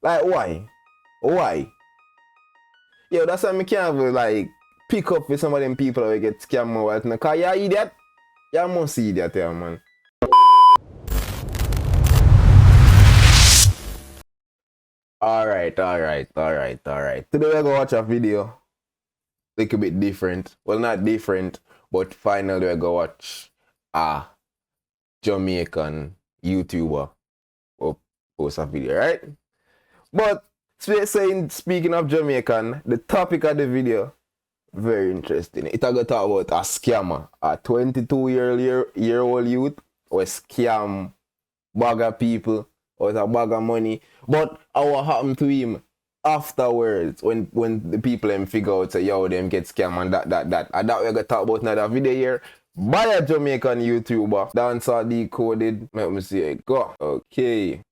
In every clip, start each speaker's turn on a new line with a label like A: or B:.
A: Like, why? Why? Yo, that's why I can't even, like, pick up with some of them people that get scammed more. Because you're idiot. You must see idiot here, man. Alright. Today we're gonna watch a video. Little bit different. Well, not different, but finally we're gonna watch a Jamaican YouTuber post a video, right? But speaking of Jamaican, the topic of the video, very interesting. It's gonna talk about a scammer, a 22-year-old youth who scam bag of people or a bag of money. But what happened to him afterwards when the people them figure out say yo them get scammed and that. And that we're gonna talk about another video here by a Jamaican YouTuber, Dancehall Decoded. Let me see it go. Okay.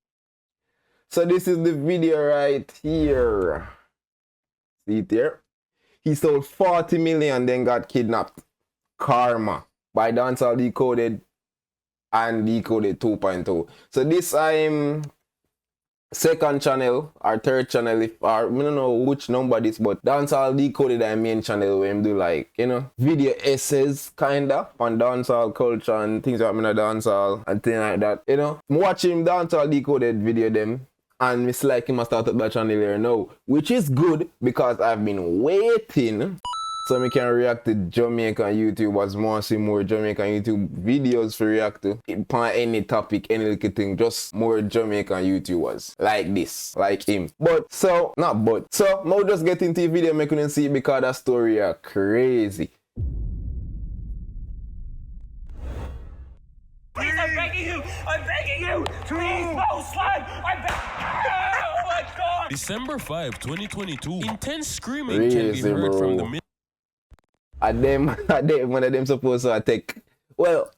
A: So this is the video right here. See it there? He sold 40 million, then got kidnapped. Karma by Dancehall Decoded and Decoded 2.0. So this second channel or third channel, I don't know which number this, but Dancehall Decoded our main channel where him do like, you know, video essays kinda on dancehall culture and things that happen in dancehall and things like that. You know, I'm watching Dancehall Decoded video them. And Miss like him start up that channel here now, which is good because I've been waiting so I can react to Jamaican YouTubers, more see more Jamaican YouTube videos to react to upon any topic, any little thing, just more Jamaican YouTubers like this, like him. So now just get into the video making you see because that story are crazy.
B: Please, I'm begging you! Please, no, slime! I'm begging oh my God!
C: December 5, 2022. Intense screaming can be heard from the
A: One of them supposed to take. Well,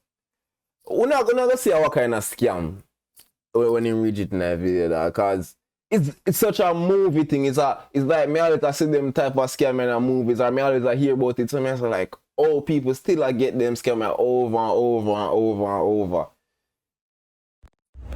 A: we're not gonna see what kind of scam when you reach it in that video, because it's such a movie thing. It's like me always see them type of scam in movies, or me always hear about it. So me like, oh, people still get them scammer over and over and over and over.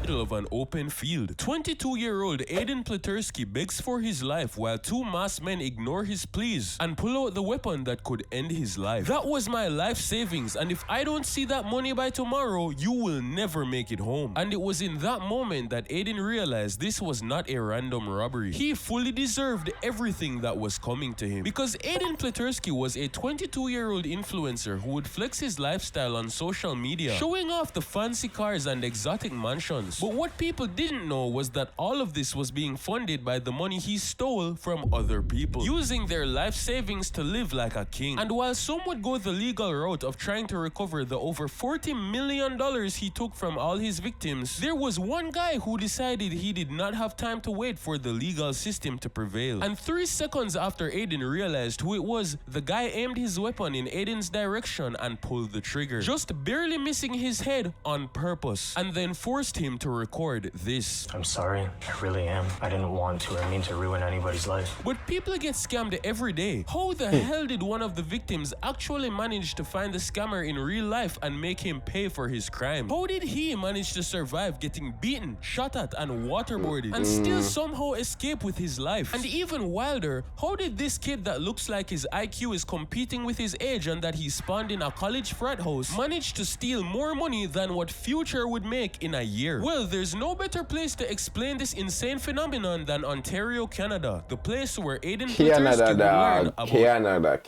C: Middle of an open field. 22-year-old Aiden Pleterski begs for his life while two masked men ignore his pleas and pull out the weapon that could end his life. That was my life savings, and if I don't see that money by tomorrow, you will never make it home. And it was in that moment that Aiden realized this was not a random robbery. He fully deserved everything that was coming to him, because Aiden Pleterski was a 22-year-old influencer who would flex his lifestyle on social media, showing off the fancy cars and exotic mansions. But what people didn't know was that all of this was being funded by the money he stole from other people, using their life savings to live like a king. And while some would go the legal route of trying to recover the over $40 million he took from all his victims, there was one guy who decided he did not have time to wait for the legal system to prevail. And 3 seconds after Aiden realized who it was, the guy aimed his weapon in Aiden's direction and pulled the trigger, just barely missing his head on purpose, and then forced him to record this.
D: I'm sorry, I really am. I didn't want to or mean to ruin anybody's life.
C: But people get scammed every day. How the hell did one of the victims actually manage to find the scammer in real life and make him pay for his crime? How did he manage to survive getting beaten, shot at, and waterboarded and still somehow escape with his life? And even wilder, how did this kid that looks like his IQ is competing with his age and that he spawned in a college frat house manage to steal more money than what Future would make in a year? Well, there's no better place to explain this insane phenomenon than Ontario, Canada, the place where Aiden Pleterski would learn about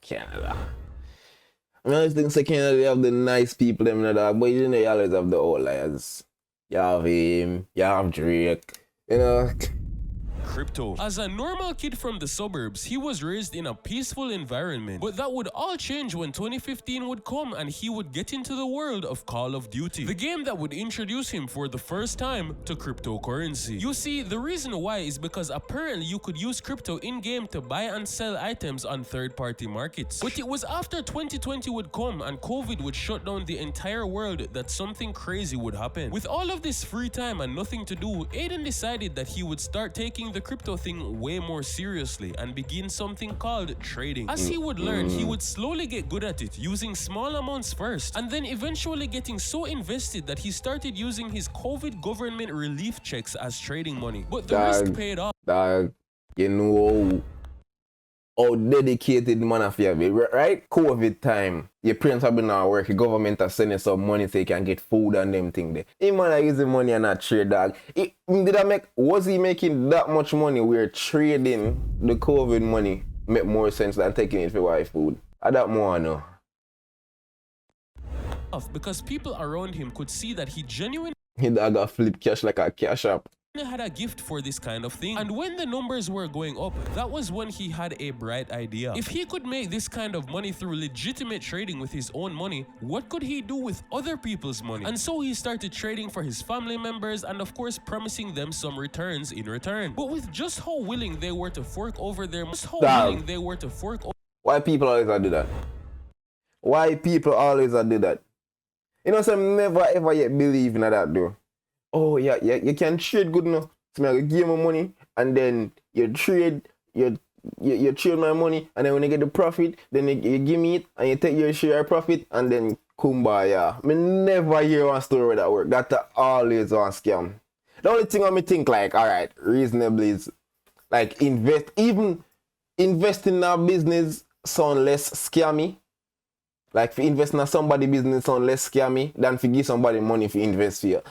A: Canada. I always think so Canada, they have the nice people them that, but you know you always have the old liars. You have him, you have Drake, you know.
C: Crypto. As a normal kid from the suburbs, he was raised in a peaceful environment, but that would all change when 2015 would come and he would get into the world of Call of Duty, the game that would introduce him for the first time to cryptocurrency. You see, the reason why is because apparently you could use crypto in-game to buy and sell items on third-party markets. But it was after 2020 would come and COVID would shut down the entire world that something crazy would happen. With all of this free time and nothing to do, Aiden decided that he would start taking the crypto thing way more seriously and begin something called trading. As he would learn, he would slowly get good at it, using small amounts first, and then eventually getting so invested that he started using his COVID government relief checks as trading money. But the risk paid off.
A: Dog, you know how dedicated man of you be, right? COVID time, your parents have been out work, the government are sending some money so you can get food and them thing there. He man are using money and not trade, dog. Was he making that much money where trading the COVID money make more sense than taking it for wife food? I don't more know.
C: Because people around him could see that he genuinely
A: He got flip cash like a cash app.
C: had a gift for this kind of thing. And when the numbers were going up, that was when he had a bright idea. If he could make this kind of money through legitimate trading with his own money, what could he do with other people's money? And so he started trading for his family members and of course promising them some returns in return. But with just how willing they were to fork over their
A: Why people always do that? Why people always do that? You know, some never ever yet believe in that though. Oh yeah, you can trade good enough. So I give me money and then you trade my money and then when you get the profit, then you give me it and you take your share of profit and then kumbaya. Me never hear one story where that work. That's always one scam. The only thing I me think like, alright, reasonably is like invest in a business sound less scammy. Like for invest in somebody business sound less scammy than for give somebody money for invest for you.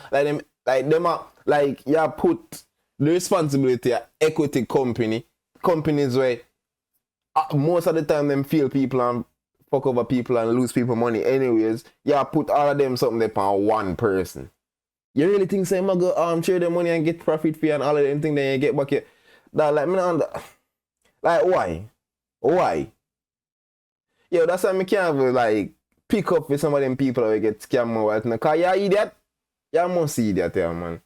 A: Like you put the responsibility of equity companies where most of the time them fail people and fuck over people and lose people money anyways. You put all of them something upon one person. You really think say I'm go trade the money and get profit for you and all of them things then you get back here. That like me not like why? Why? Yeah, that's why I can't like pick up with some of them people who get scammed or what. Cause you're idiot. You must see that there, man.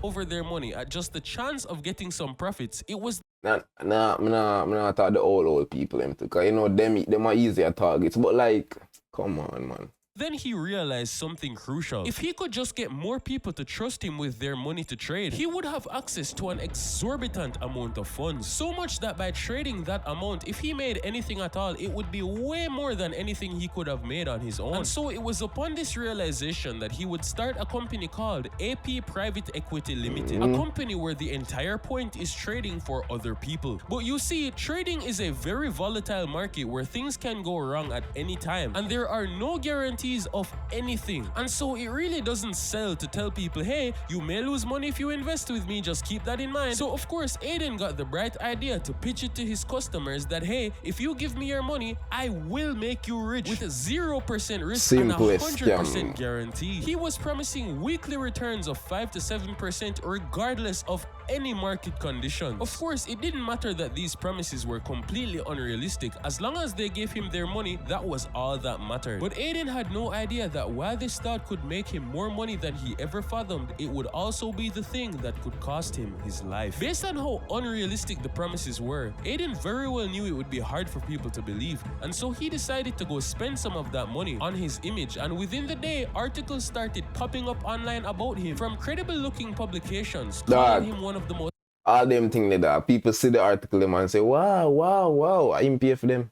C: over their money at just the chance of getting some profits. It was
A: Nah, I thought the old people them too. Cause you know them are easier targets. But like, come on, man.
C: Then he realized something crucial. If he could just get more people to trust him with their money to trade, he would have access to an exorbitant amount of funds. So much that by trading that amount, if he made anything at all, it would be way more than anything he could have made on his own. And so it was upon this realization that he would start a company called AP Private Equity Limited. A company where the entire point is trading for other people. But you see, trading is a very volatile market where things can go wrong at any time. And there are no guarantees of anything. And so it really doesn't sell to tell people, hey, you may lose money if you invest with me, just keep that in mind. So of course, Aiden got the bright idea to pitch it to his customers that, hey, if you give me your money, I will make you rich with a 0% risk and a 100% guarantee. He was promising weekly returns of 5 to 7% regardless of any market conditions. Of course, it didn't matter that these promises were completely unrealistic. As long as they gave him their money, that was all that mattered. But Aiden had no idea that while this thought could make him more money than he ever fathomed, it would also be the thing that could cost him his life. Based on how unrealistic the promises were, Aiden very well knew it would be hard for people to believe, and so he decided to go spend some of that money on his image. And within the day, articles started popping up online about him from credible looking publications, calling him one of the most
A: all them things like that. People see the article them and say, wow, I pay for them.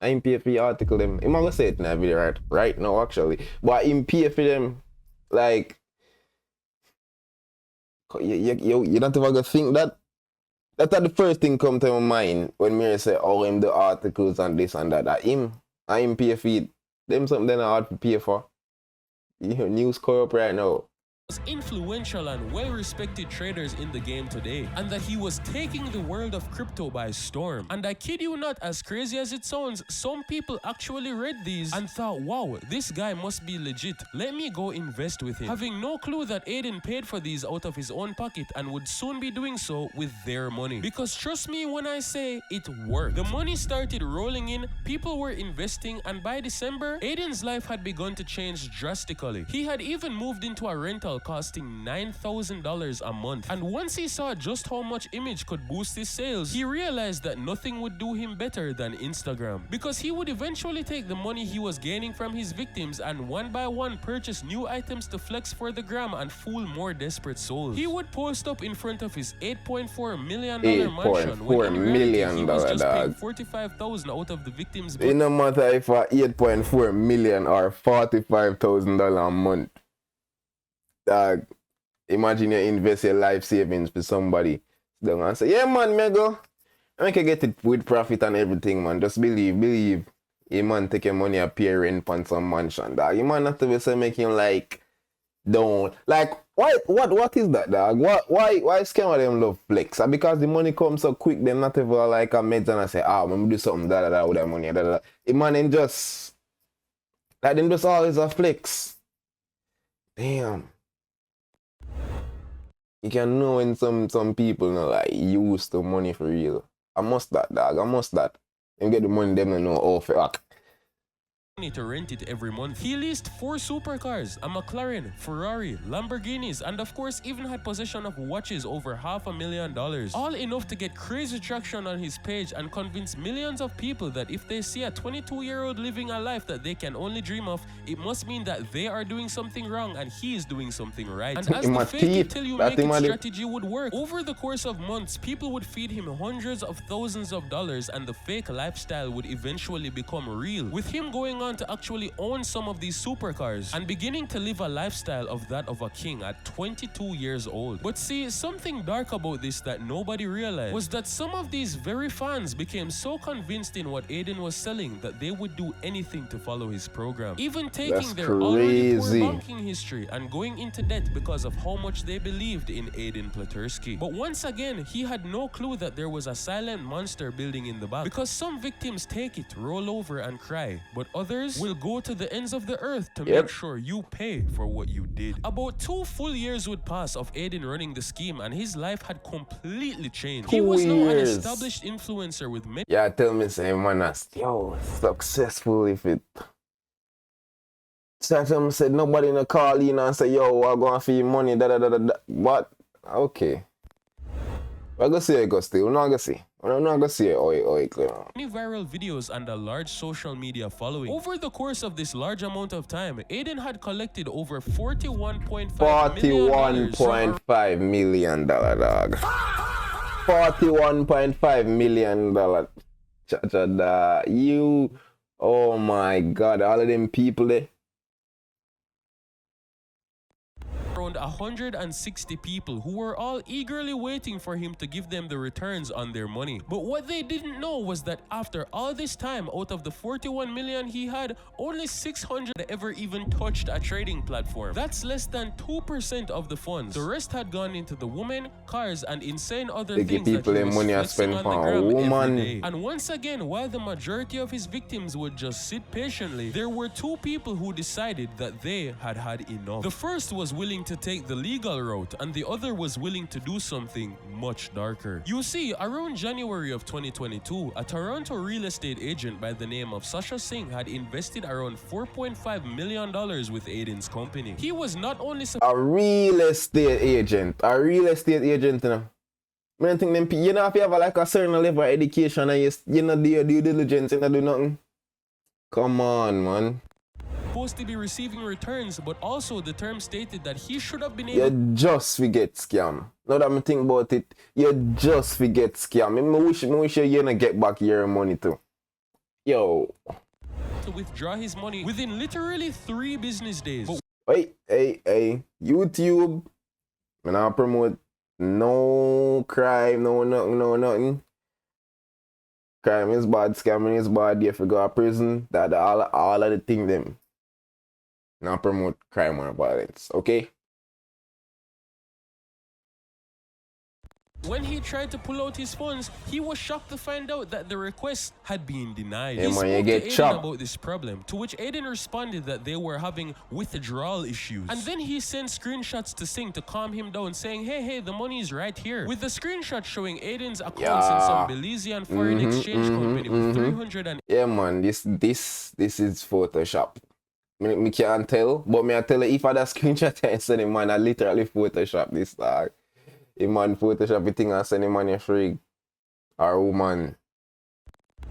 A: I pay for the article them. I'm gonna say it in that video right now actually. But I pay for them. Like you don't ever think that. That's the first thing come to my mind when me say, oh, him the articles and this and that. I pay for it. Them something they're not hard to pay for. You hear news corrupt right now.
C: Influential and well-respected traders in the game today, and that he was taking the world of crypto by storm. And I kid you not, as crazy as it sounds, some people actually read these and thought, wow, this guy must be legit. Let me go invest with him. Having no clue that Aiden paid for these out of his own pocket and would soon be doing so with their money. Because trust me when I say it worked. The money started rolling in, people were investing, and by December, Aiden's life had begun to change drastically. He had even moved into a rental channel costing $9,000 a month. And once he saw just how much image could boost his sales, he realized that nothing would do him better than Instagram, because he would eventually take the money he was gaining from his victims and one by one purchase new items to flex for the gram and fool more desperate souls. He would post up in front of his $8.4 million mansion when in reality he was just paying $45,000 out of the victim's
A: It no matter if for $8.4 million or $45,000 a month. Dog, imagine you invest your life savings for somebody. Don't and say, yeah man, me go. I can get it with profit and everything, man. Just believe. You man take your money and pay rent on some mansion, dog. You man have to be so making like don't like what is that, dog? Why scam of them love flex? And because the money comes so quick, them not ever like a meds and I say, let me do something with that money. The man ain't just like them just always a flex. Damn. You can know when some people know like use the money for real. I must that, dog. I must that. And get the money, them to know oh fuck.
C: To rent it every month. He leased 4 supercars, a McLaren, Ferrari, Lamborghinis, and of course even had possession of watches over $500,000. All enough to get crazy traction on his page and convince millions of people that if they see a 22-year-old living a life that they can only dream of, it must mean that they are doing something wrong and he is doing something right. And as the fake it till you make it strategy would work, over the course of months, people would feed him hundreds of thousands of dollars and the fake lifestyle would eventually become real, with him going on to actually own some of these supercars and beginning to live a lifestyle of that of a king at 22 years old. But see, something dark about this that nobody realized was that some of these very fans became so convinced in what Aiden was selling that they would do anything to follow his program, even taking their already poor banking history and going into debt because of how much they believed in Aiden Pleterski. But once again, he had no clue that there was a silent monster building in the back, because some victims take it, roll over and cry, but others will go to the ends of the earth to make sure you pay for what you did. About 2 full years would pass of Aiden running the scheme and his life had completely changed. He was now an established influencer with many...
A: Yeah, tell me say man, successful if it... Some said nobody in the call in and say, yo, I'm going for your money, But, okay. I'm going to see it go still. We're not going to see. We're not going to see it.
C: Many viral videos and a large social media following. Over the course of this large amount of time, Aiden had collected over
A: $41.5 million, dog. $41.5 million. You, oh my God, all of them people there.
C: Around 160 people who were all eagerly waiting for him to give them the returns on their money. But what they didn't know was that after all this time, out of the 41 million he had, only 600 ever even touched a trading platform. That's less than 2% of the funds. The rest had gone into the women, cars, and insane other things that he was
A: money
C: flexing on the
A: for
C: gram
A: woman.
C: every day. And once again, while the majority of his victims would just sit patiently, there were 2 people who decided that they had had enough. The first was willing to take the legal route and the other was willing to do something much darker. You see, around January of 2022, a Toronto real estate agent by the name of Sasha Singh had invested around $4.5 million with Aiden's company. He was not only
A: a real estate agent, you know. I don't think them, you know, if you have like a certain level of education and you know do your due diligence and you do nothing. Come on, man.
C: Supposed to be receiving returns, but also the term stated that he should have been able
A: you just forget scam. Now that I think about it, you just forget scam. I wish you gonna get back your money too. Yo.
C: To withdraw his money within literally 3 business days.
A: But hey, YouTube. I'm not promote no crime, no nothing. Crime is bad, scamming is bad, you have to go to prison. That all of the thing them. Not promote crime or violence, okay?
C: When he tried to pull out his funds, he was shocked to find out that the request had been denied.
A: Hey,
C: he
A: man,
C: spoke
A: you get
C: to Aiden
A: chopped
C: about this problem, to which Aiden responded that they were having withdrawal issues. And then he sent screenshots to Singh to calm him down, saying, hey, the money is right here. With the screenshot showing Aiden's accounts in some Belizean foreign exchange company with 300 and...
A: Yeah, man, this is Photoshop. Me can't tell, but me I tell you, if I that screenshot and send him, man, I literally Photoshop this dog. If man Photoshop the thing and send him on your freak or woman.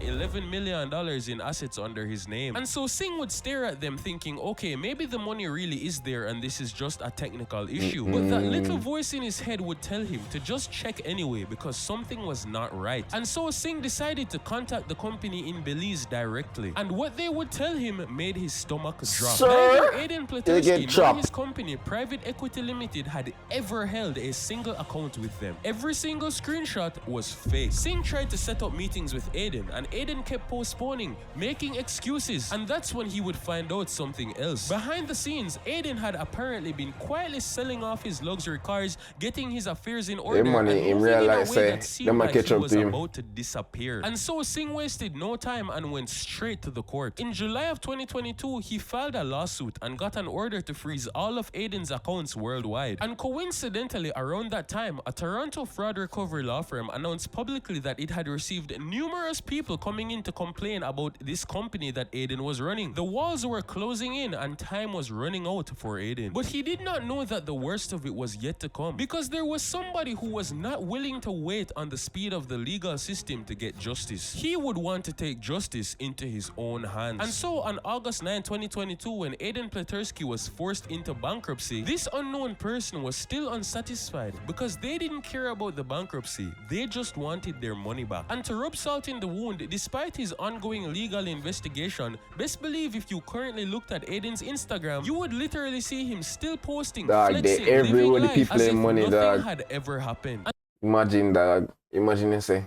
C: $11 million in assets under his name. And so Singh would stare at them thinking, okay, maybe the money really is there and this is just a technical issue. But that little voice in his head would tell him to just check anyway because something was not right. And so Singh decided to contact the company in Belize directly. And what they would tell him made his stomach drop.
A: Sir,
C: neither Aiden
A: you get
C: Pletersky nor
A: chopped.
C: his company, Private Equity Limited, had ever held a single account with them. Every single screenshot was fake. Singh tried to set up meetings with Aiden, and Aiden kept postponing, making excuses, and that's when he would find out something else. Behind the scenes, Aiden had apparently been quietly selling off his luxury cars, getting his affairs in order,
A: money
C: and
A: in
C: moving
A: real
C: in a
A: life
C: way
A: say,
C: that
A: them
C: seemed
A: a
C: like
A: catch
C: he
A: up
C: was
A: to him.
C: about to disappear. And so Singh wasted no time and went straight to the court. In July of 2022, he filed a lawsuit and got an order to freeze all of Aiden's accounts worldwide. And coincidentally, around that time, a Toronto fraud recovery law firm announced publicly that it had received numerous people coming in to complain about this company that Aiden was running. The walls were closing in and time was running out for Aiden. But he did not know that the worst of it was yet to come, because there was somebody who was not willing to wait on the speed of the legal system to get justice. He would want to take justice into his own hands. And so on August 9, 2022, when Aiden Pletersky was forced into bankruptcy, this unknown person was still unsatisfied because they didn't care about the bankruptcy. They just wanted their money back. And to rub salt in the wound, despite his ongoing legal investigation, best believe if you currently looked at Aiden's Instagram, you would literally see him still posting,
A: Dog,
C: flexing,
A: they
C: living
A: everywhere the
C: life
A: people
C: as if
A: in money,
C: nothing
A: dog.
C: had ever happened.
A: Imagine, dog. Imagine you say,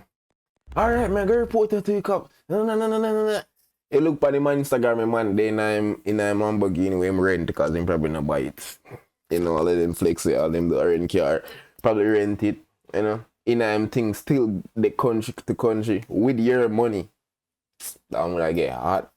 A: alright, man, go report it to the cop. No. You look at him on Instagram, man, then I'm in a Lamborghini with him rent because him probably not buy it. You know, all of them flex it, all them the rent car. Probably rent it, you know. In them things still the country to country with your money. I'm gonna get hot.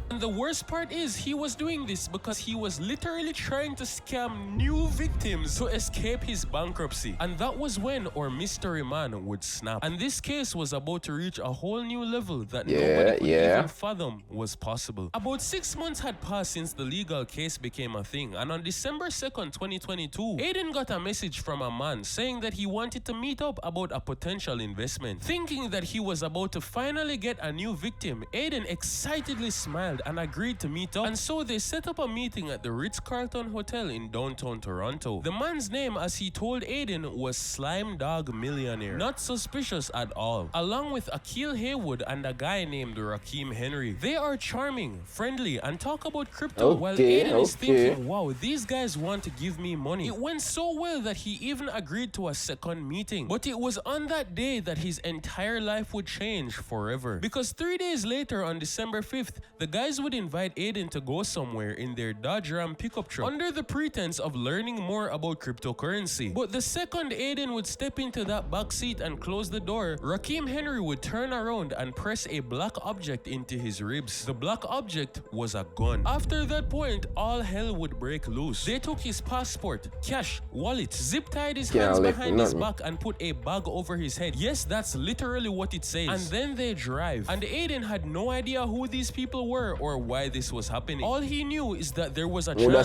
C: And the worst part is he was doing this because he was literally trying to scam new victims to escape his bankruptcy. And that was when our mystery man would snap. And this case was about to reach a whole new level that nobody could even fathom was possible. About 6 months had passed since the legal case became a thing. And on December 2nd, 2022, Aiden got a message from a man saying that he wanted to meet up about a potential investment. Thinking that he was about to finally get a new victim, Aiden excitedly smiled and agreed to meet up, and so they set up a meeting at the Ritz-Carlton Hotel in downtown Toronto. The man's name, as he told Aiden, was Slime Dog Millionaire. Not suspicious at all. Along with Akil Haywood and a guy named Rakeem Henry. They are charming, friendly, and talk about crypto while Aiden is thinking, wow, these guys want to give me money. It went so well that he even agreed to a second meeting. But it was on that day that his entire life would change forever. Because 3 days later, on December 5th, the guys would invite Aiden to go somewhere in their Dodge Ram pickup truck under the pretense of learning more about cryptocurrency. But the second Aiden would step into that back seat and close the door, Rakeem Henry would turn around and press a black object into his ribs. The black object was a gun. After that point, all hell would break loose. They took his passport, cash, wallet, zip-tied his hands behind his back and put a bag over his head. Yes, that's literally what it says. And then they drive. And Aiden had no idea who these people were or why this was happening. All he knew is that there was a chance
A: would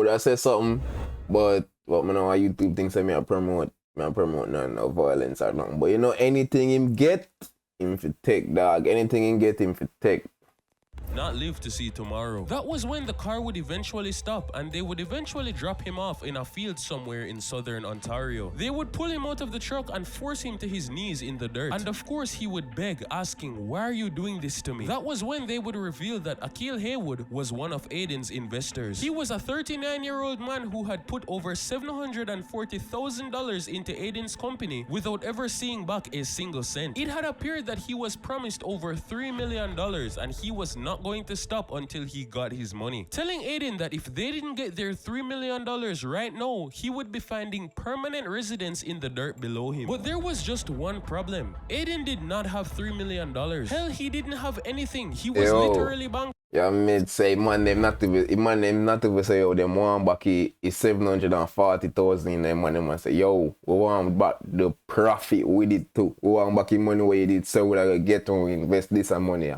A: I say something, but what me know how YouTube things say me I promote none of violence or nothing. But you know, anything him get, him fi take, dog. Anything him get, him fi take.
C: Not live to see tomorrow. That was when the car would eventually stop and they would eventually drop him off in a field somewhere in southern Ontario. They would pull him out of the truck and force him to his knees in the dirt. And of course he would beg, asking, why are you doing this to me? That was when they would reveal that Akil Haywood was one of Aiden's investors. He was a 39-year-old man who had put over $740,000 into Aiden's company without ever seeing back a single cent. It had appeared that he was promised over $3 million and he was not going to stop until he got his money. Telling Aiden that if they didn't get their $3 million right now, he would be finding permanent residence in the dirt below him. But there was just one problem. Aiden did not have $3 million. Hell, he didn't have anything. He was literally bankrupt.
A: Yeah, mid say man them not to say yo them want back is 740,000 in them, man them say yo we want back the profit with it too. We want back the money where you did so we like get to invest this and money.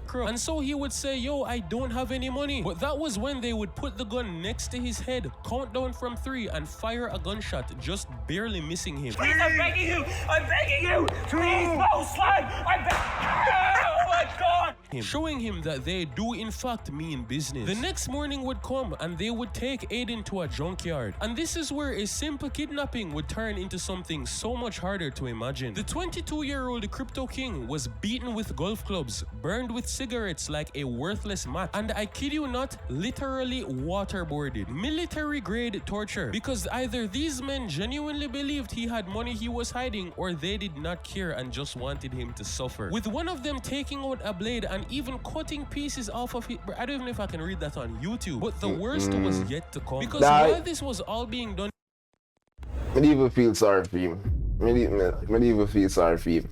C: crook. And so he would say, yo, I don't have any money. But that was when they would put the gun next to his head, count down from 3, and fire a gunshot, just barely missing him.
B: Please, I'm begging you! I'm begging you! Please, no slime! I'm oh my God!
C: Showing him that they do in fact mean business. The next morning would come and they would take Aiden to a junkyard. And this is where a simple kidnapping would turn into something so much harder to imagine. The 22-year-old crypto king was beaten with golf clubs, burned with cigarettes like a worthless mat, and I kid you not, literally waterboarded. Military grade torture, because either these men genuinely believed he had money he was hiding, or they did not care and just wanted him to suffer. With one of them taking out a blade and even cutting pieces off of it. I don't even know if I can read that on YouTube, but the worst was yet to come, because while this was all being done,
A: I even feel sorry for him. I even feel sorry for him.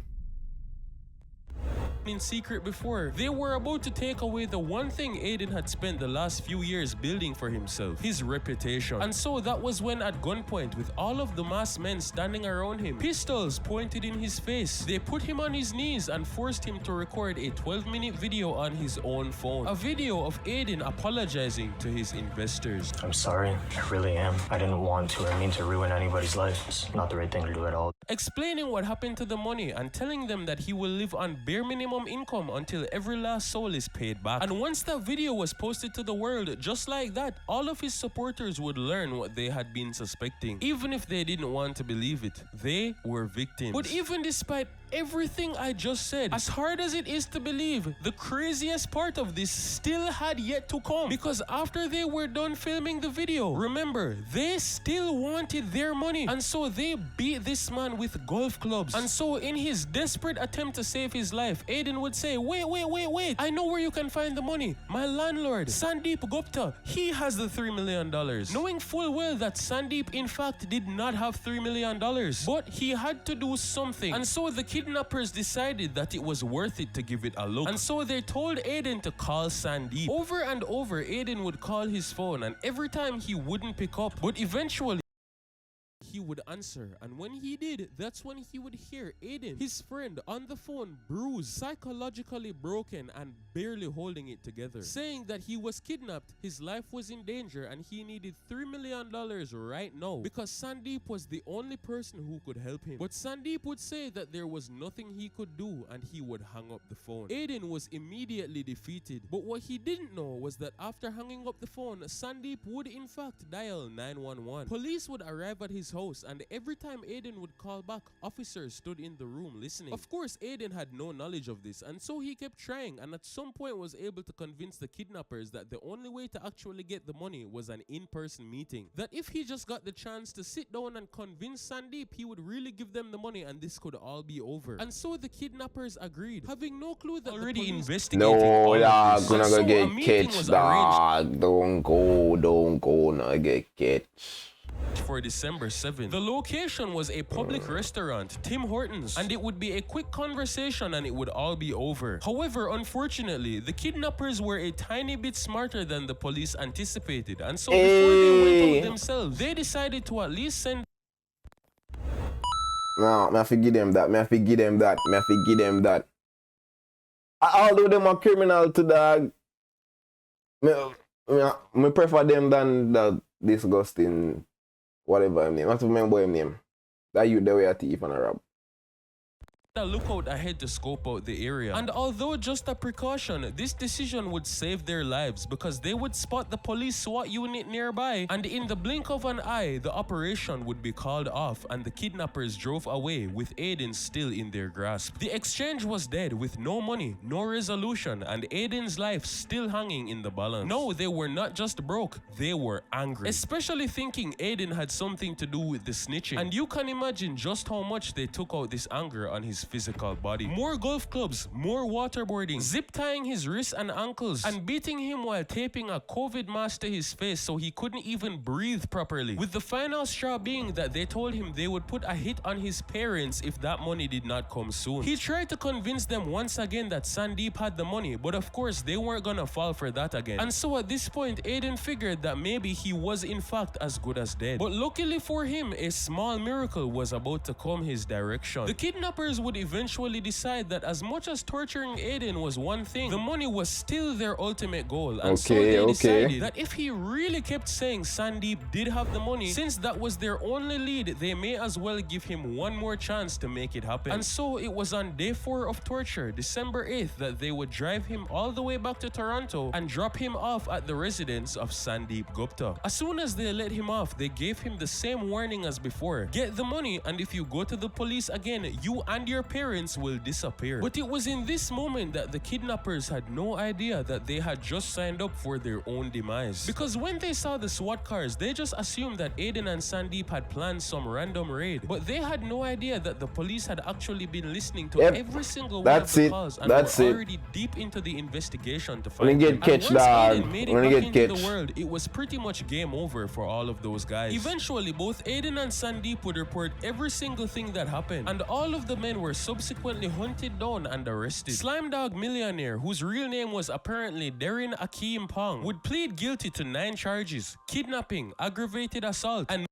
C: in secret before, they were about to take away the one thing Aiden had spent the last few years building for himself, his reputation. And so that was when, at gunpoint, with all of the masked men standing around him, pistols pointed in his face, they put him on his knees and forced him to record a 12-minute video on his own phone. A video of Aiden apologizing to his investors.
D: I'm sorry. I really am. I didn't want to or mean to ruin anybody's life. It's not the right thing to do at all.
C: Explaining what happened to the money and telling them that he will live on bare minimum income until every last soul is paid back. And once that video was posted to the world, just like that, all of his supporters would learn what they had been suspecting. Even if they didn't want to believe it, they were victims. But even despite everything I just said, as hard as it is to believe, the craziest part of this still had yet to come. Because after they were done filming the video, remember, they still wanted their money. And so they beat this man with golf clubs. And so in his desperate attempt to save his life, Aiden would say, wait, I know where you can find the money. My landlord, Sandeep Gupta, he has the $3 million. Knowing full well that Sandeep in fact did not have $3 million, but he had to do something. And so the kidnappers decided that it was worth it to give it a look. And so they told Aiden to call Sandeep. Over and over, Aiden would call his phone, and every time he wouldn't pick up, but eventually he would answer, and when he did, that's when he would hear Aiden, his friend, on the phone, bruised, psychologically broken, and barely holding it together, saying that he was kidnapped, his life was in danger, and he needed $3 million right now because Sandeep was the only person who could help him. But Sandeep would say that there was nothing he could do, and he would hang up the phone. Aiden was immediately defeated, but what he didn't know was that after hanging up the phone, Sandeep would in fact dial 911. Police would arrive at his house, and every time Aiden would call back, officers stood in the room listening. Of course, Aiden had no knowledge of this, and so he kept trying, and at some point was able to convince the kidnappers that the only way to actually get the money was an in-person meeting. That if he just got the chance to sit down and convince Sandeep, he would really give them the money and this could all be over. And so the kidnappers agreed, having no clue that already investigating all
A: No,
C: of
A: dog,
C: this.
A: gonna
C: And
A: go
C: so a
A: get
C: meeting
A: catch,
C: was arranged
A: dog. Don't go, no get catch.
C: for December 7th. The location was a public restaurant, Tim Hortons, and it would be a quick conversation and it would all be over. However, unfortunately, the kidnappers were a tiny bit smarter than the police anticipated, and so before they went out themselves, they decided to at least send
A: No, me have to give them that. Although them are criminal to dog, me prefer them than the disgusting whatever his name. I have to remember his name. That you the way a thief and a rob.
C: a lookout ahead to scope out the area. And although just a precaution, this decision would save their lives because they would spot the police SWAT unit nearby, and in the blink of an eye, the operation would be called off and the kidnappers drove away with Aiden still in their grasp. The exchange was dead with no money, no resolution, and Aiden's life still hanging in the balance. No, they were not just broke, they were angry. Especially thinking Aiden had something to do with the snitching. And you can imagine just how much they took out this anger on his physical body. More golf clubs, more waterboarding, zip tying his wrists and ankles, and beating him while taping a COVID mask to his face so he couldn't even breathe properly. With the final straw being that they told him they would put a hit on his parents if that money did not come soon. He tried to convince them once again that Sandeep had the money, but of course they weren't gonna fall for that again. And so at this point, Aiden figured that maybe he was in fact as good as dead. But luckily for him, a small miracle was about to come his direction. The kidnappers would would eventually decide that as much as torturing Aiden was one thing, the money was still their ultimate goal. And so they decided that if he really kept saying Sandeep did have the money, since that was their only lead, they may as well give him one more chance to make it happen. And so it was on day 4 of torture, December 8th, that they would drive him all the way back to Toronto and drop him off at the residence of Sandeep Gupta. As soon as they let him off, they gave him the same warning as before. Get the money, and if you go to the police again, you and your parents will disappear. But it was in this moment that the kidnappers had no idea that they had just signed up for their own demise. Because when they saw the SWAT cars, they just assumed that Aiden and Sandeep had planned some random raid. But they had no idea that the police had actually been listening to every single one of the calls and were already deep into the investigation to find him. And once Aiden made it back into the world, it was pretty much game over for all of those guys. Eventually, both Aiden and Sandeep would report every single thing that happened, and all of the men were subsequently hunted down and arrested. Slime Dog Millionaire, whose real name was apparently Darren Akeem Pong, would plead guilty to 9 charges: kidnapping, aggravated assault, and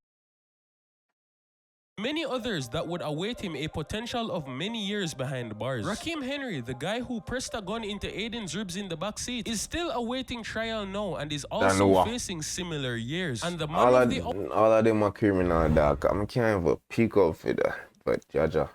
C: many others that would await him a potential of many years behind bars. Rakeem Henry, the guy who pressed a gun into Aiden's ribs in the back seat, is still awaiting trial now and is also facing similar years. And the man
A: all of them are criminal, dog. I can't even pick up for that, but Jaja.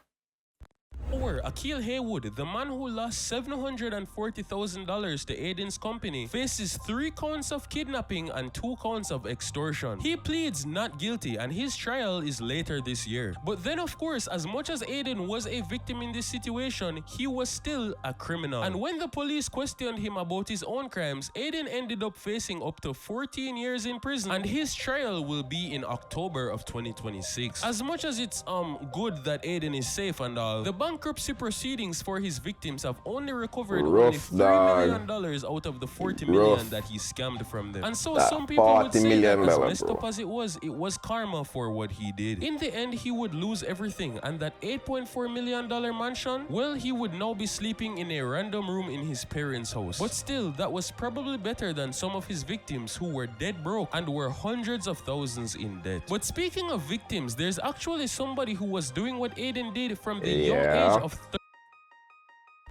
C: Akil Haywood, the man who lost $740,000 to Aiden's company, faces 3 counts of kidnapping and 2 counts of extortion. He pleads not guilty and his trial is later this year. But then of course, as much as Aiden was a victim in this situation, he was still a criminal. And when the police questioned him about his own crimes, Aiden ended up facing up to 14 years in prison, and his trial will be in October of 2026. As much as it's good that Aiden is safe and all, the bankruptcy proceedings for his victims have only recovered only $3 million out of the $40 million that he scammed from them. And so some people would say that as messed up as it was karma for what he did. In the end, he would lose everything, and that $8.4 million mansion, well, he would now be sleeping in a random room in his parents' house. But still, that was probably better than some of his victims who were dead broke and were hundreds of thousands in debt. But speaking of victims, there's actually somebody who was doing what Aiden did from the young age of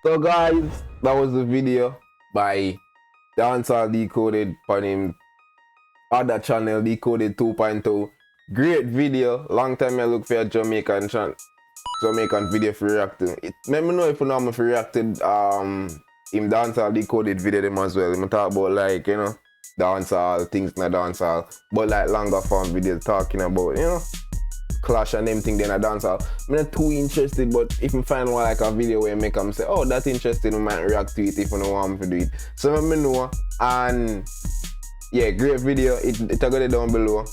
A: So guys, that was the video by Dancehall Decoded on him other channel, Decoded 2.0. Great video. Long time I look for a Jamaican video for react to. Let me know if you know me for reacted him Dancehall Decoded video them as well. I'm talk about, like, you know, dancehall, things in a dancehall, but like longer form videos talking about, you know, clash and them thing then a dancehall. I'm not too interested, but if you find one like a video where I make them say, oh, that's interesting, I might react to it if you don't want me to do it. So let me know. And yeah, great video. It'll go down below.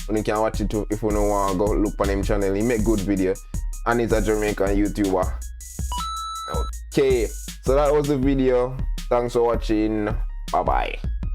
A: And you can watch it too if you don't want to go look on him channel. He make good video. And he's a Jamaican YouTuber. Okay, so that was the video. Thanks for watching. Bye bye.